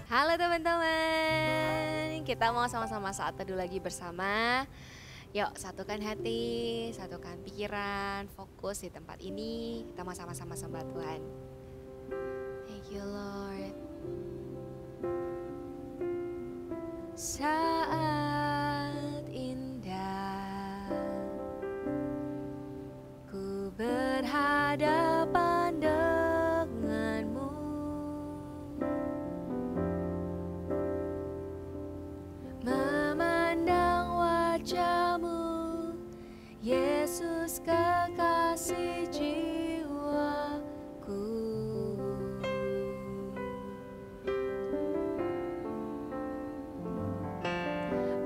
Halo teman-teman, kita mau sama-sama saat teduh lagi bersama. Yuk, satukan hati, satukan pikiran, fokus di tempat ini. Kita mau sama-sama sembah Tuhan. Thank you Lord. Saat indah ku berhadapan denganmu, memandang wajahmu, Yesus kekasih jiwaku.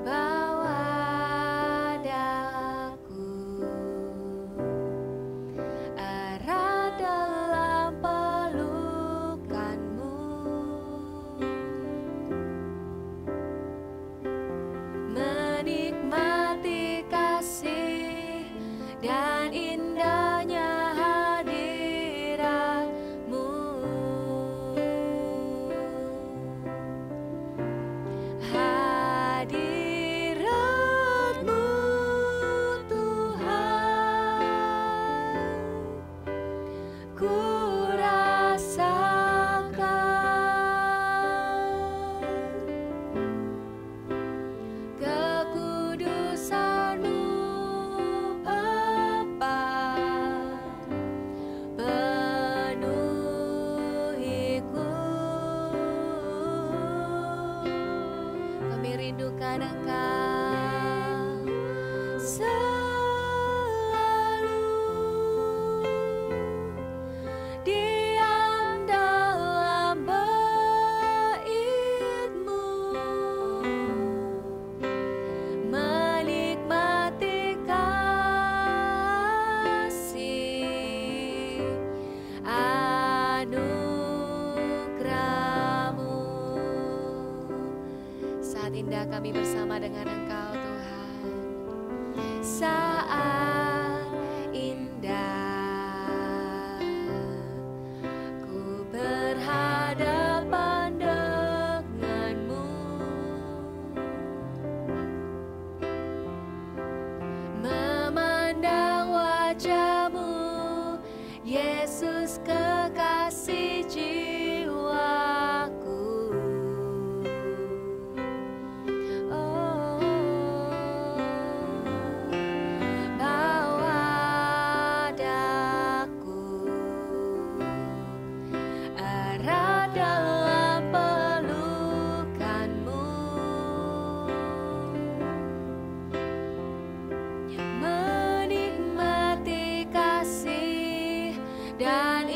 Bawa daku erat dalam pelukanmu, menikmati kasih dan indahnya hadiratmu. Hadiratmu Tuhan, ku rasakan kekudusan-Mu Bapa, penuhiku. Kami rindukan Engkau selalu, diam dalam bait-Mu, menikmati kasih anugerah-Mu. Saat indah kami bersama dengan Engkau Tuhan. Saat indah ku berhadapan denganmu, memandang wajahmu, Yesus kekasih jiwaku. Oh, bawa daku erat dalam pelukanmu, menikmati kasih dan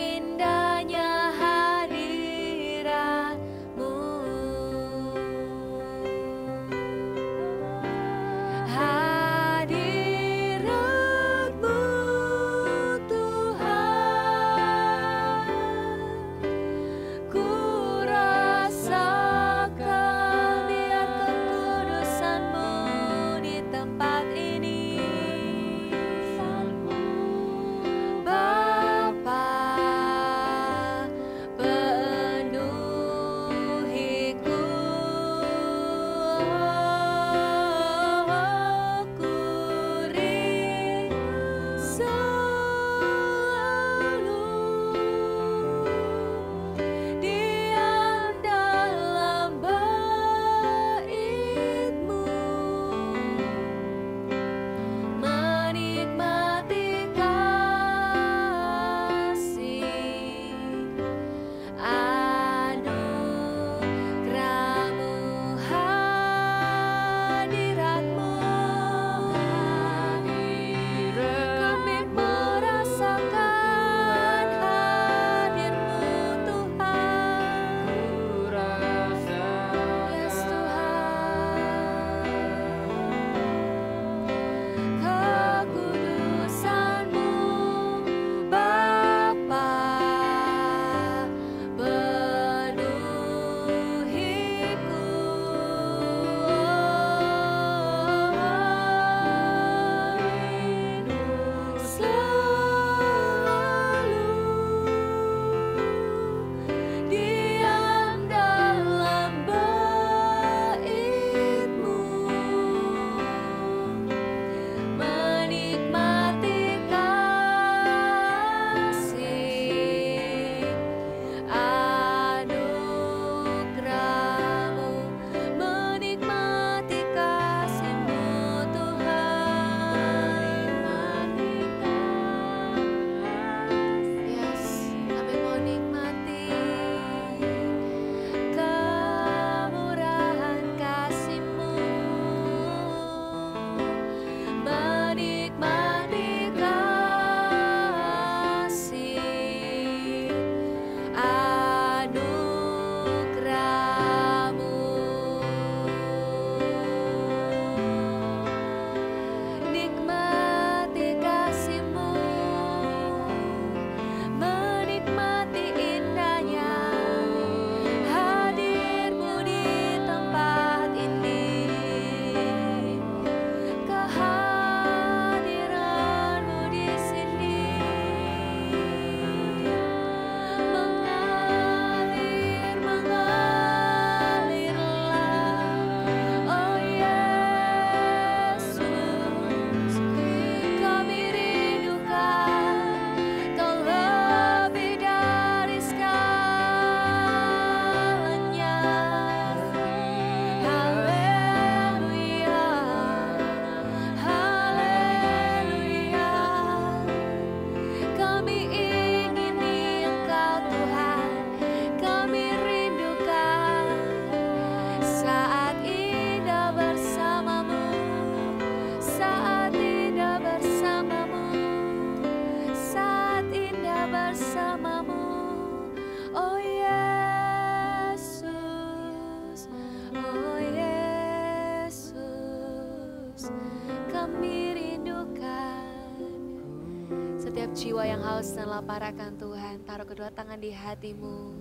Setiap jiwa yang haus dan lapar akan Tuhan, taruh kedua tangan di hatimu.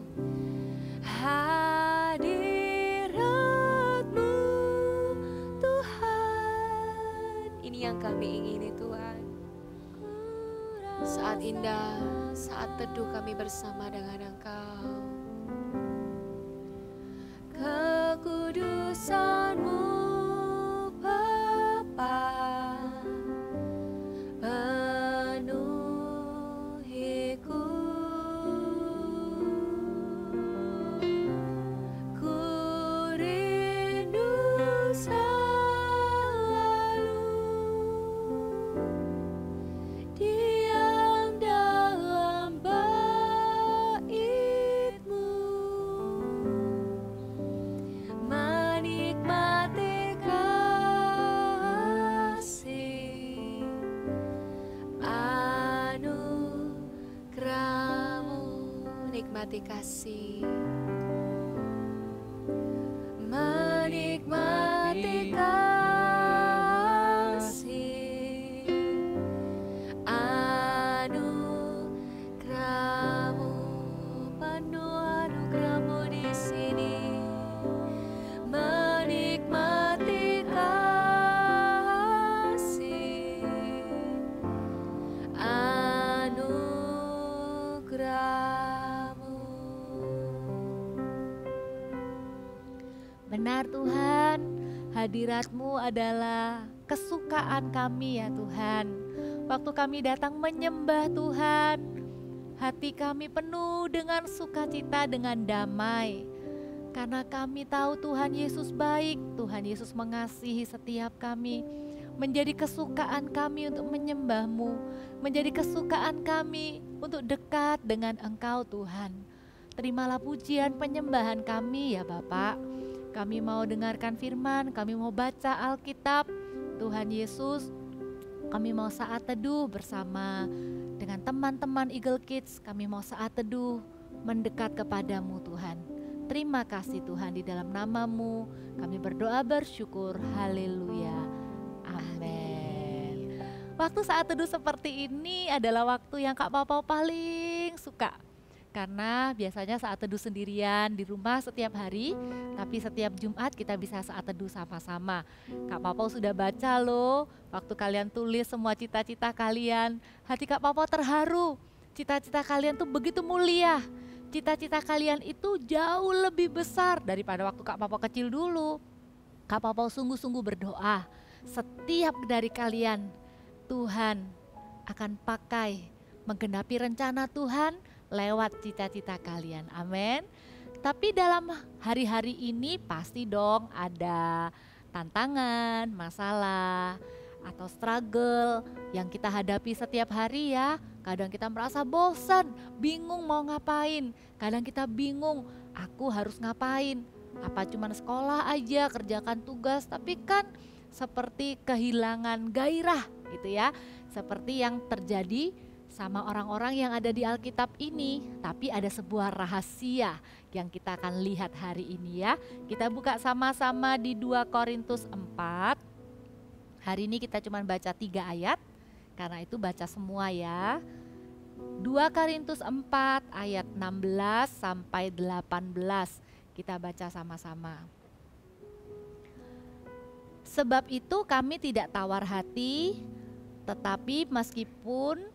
Hadirat-Mu Tuhan, ini yang kami ingini Tuhan. Saat indah, saat teduh kami bersama dengan Engkau. Kekudusan-Mu Bapa penuhiku. Ku rindu selalu diam dalam bait-Mu, menikmati kasih anugerah-Mu, nikmati kasih, menikmati kasih anugerah-Mu, penuh anugerah-Mu di sini, menikmati kasih anugerah-Mu. Benar Tuhan, hadirat-Mu adalah kesukaan kami ya Tuhan. Waktu kami datang menyembah Tuhan, hati kami penuh dengan sukacita, dengan damai. Karena kami tahu Tuhan Yesus baik, Tuhan Yesus mengasihi setiap kami. Menjadi kesukaan kami untuk menyembah-Mu, menjadi kesukaan kami untuk dekat dengan Engkau Tuhan. Terimalah pujian penyembahan kami ya Bapak. Kami mau dengarkan firman, kami mau baca Alkitab. Tuhan Yesus, kami mau saat teduh bersama dengan teman-teman Eagle Kids. Kami mau saat teduh mendekat kepadamu Tuhan. Terima kasih Tuhan, di dalam nama-Mu kami berdoa bersyukur. Haleluya. Amin. Waktu saat teduh seperti ini adalah waktu yang Kak Papa paling suka. Karena biasanya saat teduh sendirian di rumah setiap hari, tapi setiap Jumat kita bisa saat teduh sama-sama. Kak Papa sudah baca loh, waktu kalian tulis semua cita-cita kalian, hati Kak Papa terharu. Cita-cita kalian tuh begitu mulia. Cita-cita kalian itu jauh lebih besar daripada waktu Kak Papa kecil dulu. Kak Papa sungguh-sungguh berdoa, setiap dari kalian Tuhan akan pakai menggenapi rencana Tuhan lewat cita-cita kalian. Amin. Tapi dalam hari-hari ini pasti dong ada tantangan, masalah, atau struggle yang kita hadapi setiap hari ya. Kadang kita merasa bosan, bingung mau ngapain. Kadang kita bingung, aku harus ngapain. Apa cuman sekolah aja, kerjakan tugas, tapi kan seperti kehilangan gairah gitu ya. Seperti yang terjadi sama orang-orang yang ada di Alkitab ini. Tapi ada sebuah rahasia yang kita akan lihat hari ini ya. Kita buka sama-sama di 2 Korintus 4. Hari ini kita cuma baca 3 ayat, karena itu baca semua ya. 2 Korintus 4 ayat 16 sampai 18. Kita baca sama-sama. Sebab itu kami tidak tawar hati, tetapi meskipun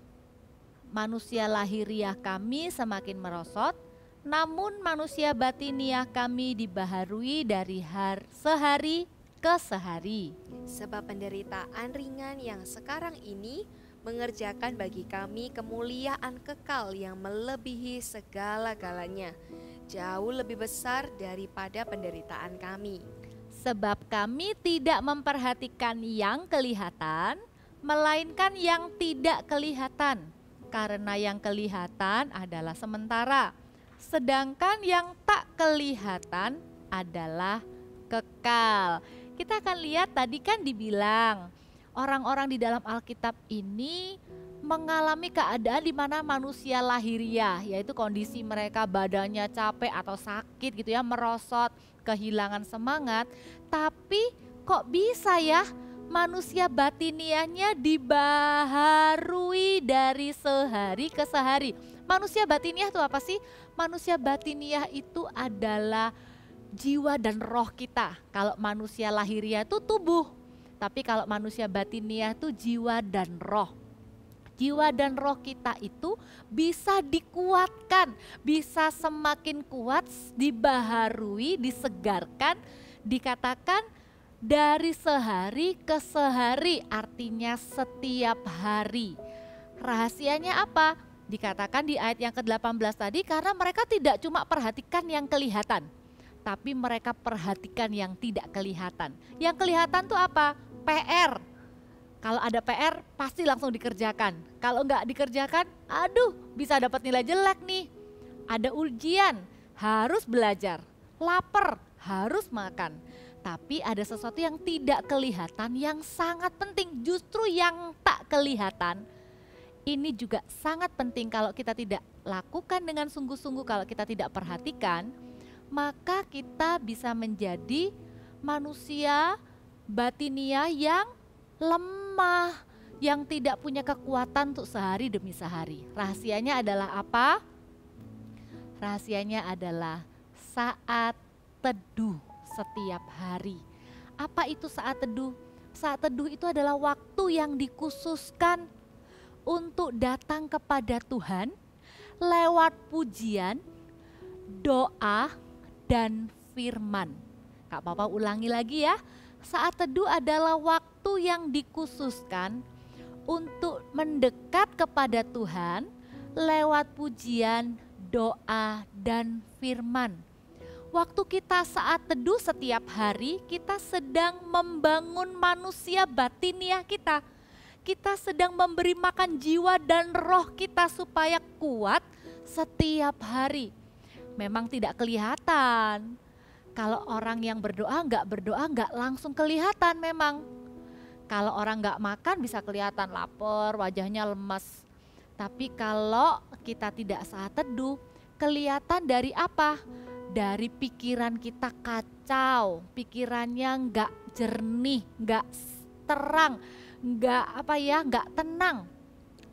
manusia lahiriah kami semakin merosot, namun manusia batiniah kami dibaharui dari sehari ke sehari. Sebab penderitaan ringan yang sekarang ini mengerjakan bagi kami kemuliaan kekal yang melebihi segala-galanya, jauh lebih besar daripada penderitaan kami. Sebab kami tidak memperhatikan yang kelihatan, melainkan yang tidak kelihatan. Karena yang kelihatan adalah sementara, sedangkan yang tak kelihatan adalah kekal. Kita akan lihat tadi kan dibilang, orang-orang di dalam Alkitab ini mengalami keadaan di mana manusia lahiriah, yaitu kondisi mereka badannya capek atau sakit gitu ya, merosot, kehilangan semangat. Tapi kok bisa ya manusia batiniahnya dibaharui dari sehari ke sehari. Manusia batiniah itu apa sih? Manusia batiniah itu adalah jiwa dan roh kita. Kalau manusia lahiriah itu tubuh, tapi kalau manusia batiniah itu jiwa dan roh. Jiwa dan roh kita itu bisa dikuatkan, bisa semakin kuat, dibaharui, disegarkan, dikatakan dari sehari ke sehari, artinya setiap hari. Rahasianya apa? Dikatakan di ayat yang ke-18 tadi, karena mereka tidak cuma perhatikan yang kelihatan, tapi mereka perhatikan yang tidak kelihatan. Yang kelihatan tuh apa? PR. Kalau ada PR pasti langsung dikerjakan. Kalau nggak dikerjakan, aduh bisa dapat nilai jelek nih. Ada ujian, harus belajar. Lapar, harus makan. Tapi ada sesuatu yang tidak kelihatan yang sangat penting. Justru yang tak kelihatan ini juga sangat penting. Kalau kita tidak lakukan dengan sungguh-sungguh, kalau kita tidak perhatikan, maka kita bisa menjadi manusia batiniah yang lemah, yang tidak punya kekuatan untuk sehari demi sehari. Rahasianya adalah apa? Rahasianya adalah saat teduh setiap hari. Apa itu saat teduh? Saat teduh itu adalah waktu yang dikhususkan untuk datang kepada Tuhan lewat pujian, doa, dan firman. Kak Papa ulangi lagi ya. Saat teduh adalah waktu yang dikhususkan untuk mendekat kepada Tuhan lewat pujian, doa, dan firman. Waktu kita saat teduh setiap hari, kita sedang membangun manusia batiniah kita. Kita sedang memberi makan jiwa dan roh kita supaya kuat setiap hari. Memang tidak kelihatan. Kalau orang yang berdoa nggak langsung kelihatan memang. Kalau orang nggak makan bisa kelihatan lapar, wajahnya lemas. Tapi kalau kita tidak saat teduh, kelihatan dari apa? Dari pikiran kita kacau, pikirannya nggak jernih, nggak terang, nggak tenang.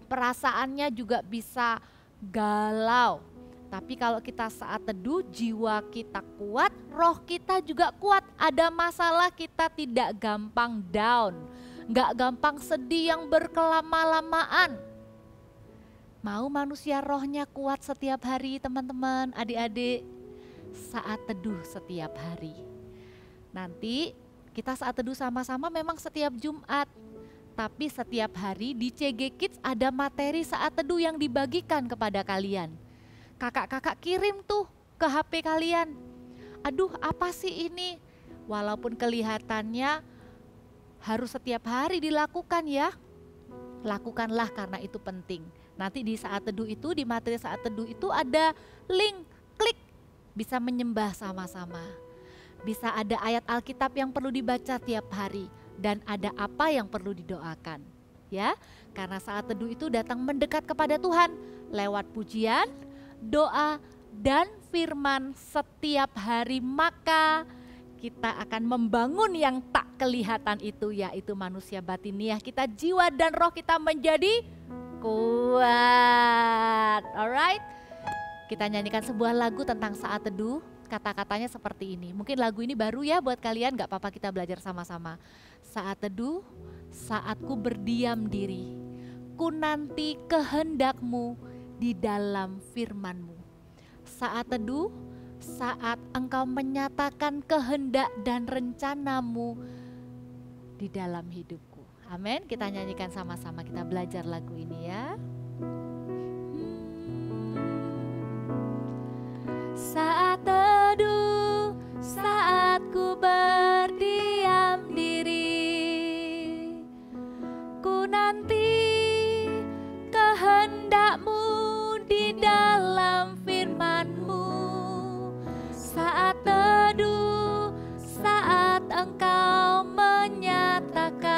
Perasaannya juga bisa galau. Tapi kalau kita saat teduh, jiwa kita kuat, roh kita juga kuat. Ada masalah kita tidak gampang down, nggak gampang sedih yang berkelama-lamaan. Mau manusia rohnya kuat setiap hari teman-teman, adik-adik, saat teduh setiap hari. Nanti kita saat teduh sama-sama memang setiap Jumat. Tapi setiap hari di CG Kids ada materi saat teduh yang dibagikan kepada kalian. Kakak-kakak kirim tuh ke HP kalian. Aduh apa sih ini? Walaupun kelihatannya harus setiap hari dilakukan ya. Lakukanlah karena itu penting. Nanti di saat teduh itu, di materi saat teduh itu ada link, klik. Bisa menyembah sama-sama. Bisa ada ayat Alkitab yang perlu dibaca tiap hari. Dan ada apa yang perlu didoakan. Ya, karena saat teduh itu datang mendekat kepada Tuhan. Lewat pujian, doa, dan firman setiap hari, maka kita akan membangun yang tak kelihatan itu, yaitu manusia batiniah kita, jiwa dan roh kita menjadi kuat. Alright, kita nyanyikan sebuah lagu tentang saat teduh. Kata-katanya seperti ini. Mungkin lagu ini baru ya buat kalian, gak apa-apa kita belajar sama-sama. Saat teduh, saatku berdiam diri, ku nanti kehendakmu di dalam firman-Mu. Saat teduh, saat engkau menyatakan kehendak dan rencana-Mu di dalam hidupku. Amin, kita nyanyikan sama-sama, kita belajar lagu ini ya. Saat teduh, saat ku berdiam diri, ku nanti kehendak-Mu di dalam firman-Mu. Saat teduh, saat engkau menyatakan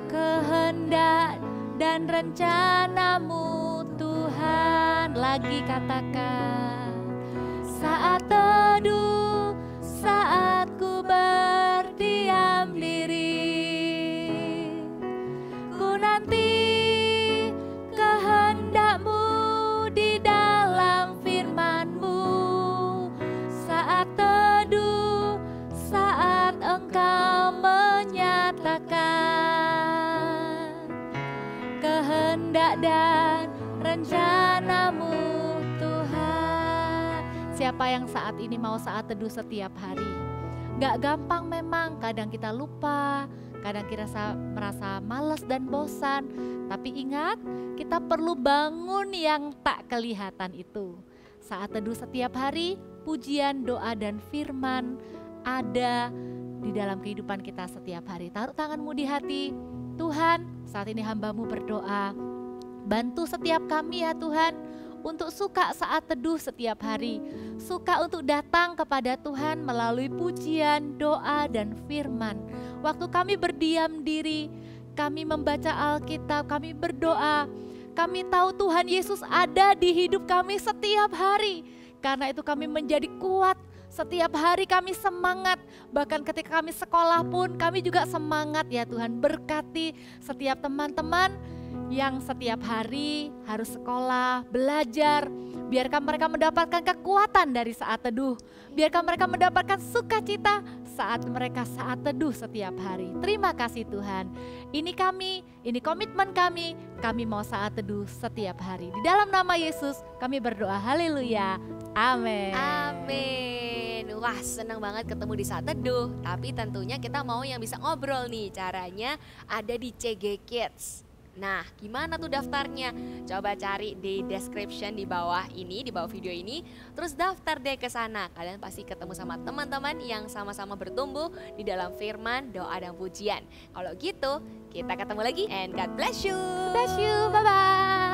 kehendak dan rencana-Mu Tuhan. Lagi katakan, saat teduh, saat ku berdiam diri, ku menanti kehendak-Mu di dalam firman-Mu. Saat teduh, saat Engkau menyatakan kehendak dan rencana-Mu, Tuhan. Siapa yang saat ini mau saat teduh setiap hari? Gak gampang memang, kadang kita lupa, kadang kita merasa malas dan bosan. Tapi ingat, kita perlu bangun yang tak kelihatan itu. Saat teduh setiap hari, pujian, doa, dan firman ada di dalam kehidupan kita setiap hari. Taruh tanganmu di hati. Tuhan, saat ini hamba-Mu berdoa, bantu setiap kami ya Tuhan, untuk suka saat teduh setiap hari. Suka untuk datang kepada Tuhan melalui pujian, doa, dan firman. Waktu kami berdiam diri, kami membaca Alkitab, kami berdoa, kami tahu Tuhan Yesus ada di hidup kami setiap hari. Karena itu kami menjadi kuat. Setiap hari kami semangat, bahkan ketika kami sekolah pun kami juga semangat ya Tuhan. Berkati setiap teman-teman yang setiap hari harus sekolah, belajar. Biarkan mereka mendapatkan kekuatan dari saat teduh. Biarkan mereka mendapatkan sukacita saat mereka saat teduh setiap hari. Terima kasih Tuhan. Ini kami, ini komitmen kami mau saat teduh setiap hari. Di dalam nama Yesus kami berdoa, haleluya, amin. Amin. Wah, senang banget ketemu di saat teduh. Tapi tentunya kita mau yang bisa ngobrol nih. Caranya ada di CG Kids. Nah, gimana tuh daftarnya? Coba cari di description di bawah ini, di bawah video ini. Terus daftar deh ke sana. Kalian pasti ketemu sama teman-teman yang sama-sama bertumbuh di dalam firman, doa, dan pujian. Kalau gitu, kita ketemu lagi and God bless you. Bless you, bye-bye.